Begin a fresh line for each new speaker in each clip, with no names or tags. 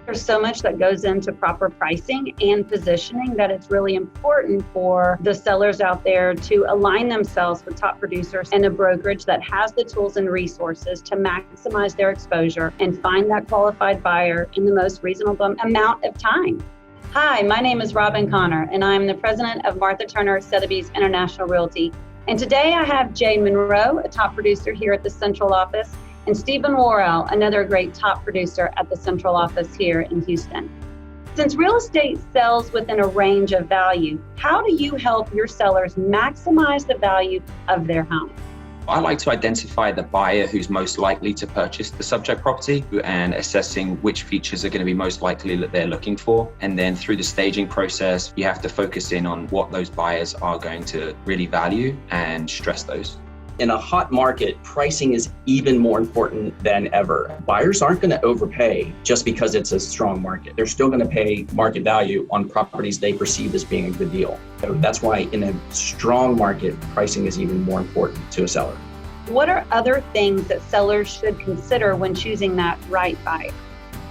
There's so much that goes into proper pricing and positioning that it's really important for the sellers out there to align themselves with top producers and a brokerage that has the tools and resources to maximize their exposure and find that qualified buyer in the most reasonable amount of time. Hi, my name is Robin Connor, and I'm the president of Martha Turner Sotheby's International Realty. And today I have Jay Monroe, a top producer here at the central office, and Stephen Worrell, another great top producer at the central office here in Houston. Since real estate sells within a range of value, how do you help your sellers maximize the value of their home?
I like to identify the buyer who's most likely to purchase the subject property and assessing which features are going to be most likely that they're looking for. And then through the staging process, you have to focus in on what those buyers are going to really value and stress those.
In a hot market, pricing is even more important than ever. Buyers aren't going to overpay just because it's a strong market. They're still going to pay market value on properties they perceive as being a good deal. So that's why in a strong market, pricing is even more important to a seller.
What are other things that sellers should consider when choosing that right buyer?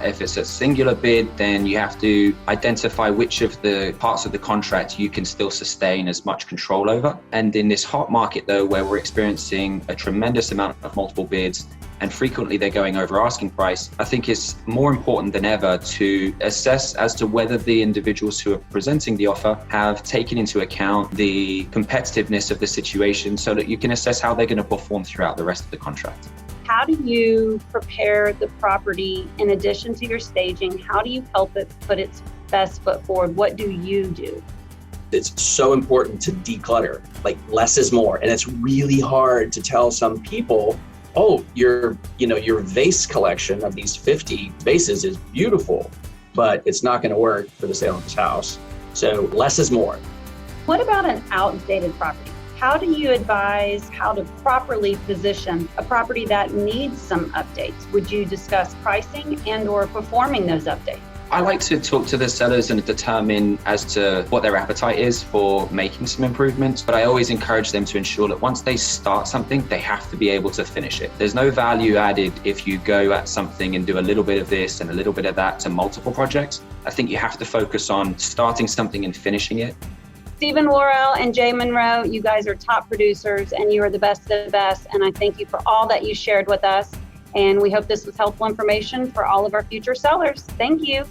If it's a singular bid, then you have to identify which of the parts of the contract you can still sustain as much control over. And in this hot market, though, where we're experiencing a tremendous amount of multiple bids and frequently they're going over asking price, I think it's more important than ever to assess as to whether the individuals who are presenting the offer have taken into account the competitiveness of the situation so that you can assess how they're going to perform throughout the rest of the contract.
How do you prepare the property in addition to your staging? How do you help it put its best foot forward? What do you do?
It's so important to declutter, like less is more. And it's really hard to tell some people, oh, your vase collection of these 50 vases is beautiful, but it's not going to work for the sale of this house. So less is more.
What about an outdated property? How do you advise how to properly position a property that needs some updates? Would you discuss pricing and or performing those updates?
I like to talk to the sellers and determine as to what their appetite is for making some improvements, but I always encourage them to ensure that once they start something, they have to be able to finish it. There's no value added if you go at something and do a little bit of this and a little bit of that to multiple projects. I think you have to focus on starting something and finishing it.
Stephen Worrell and Jay Monroe, you guys are top producers and you are the best of the best. And I thank you for all that you shared with us. And we hope this was helpful information for all of our future sellers. Thank you.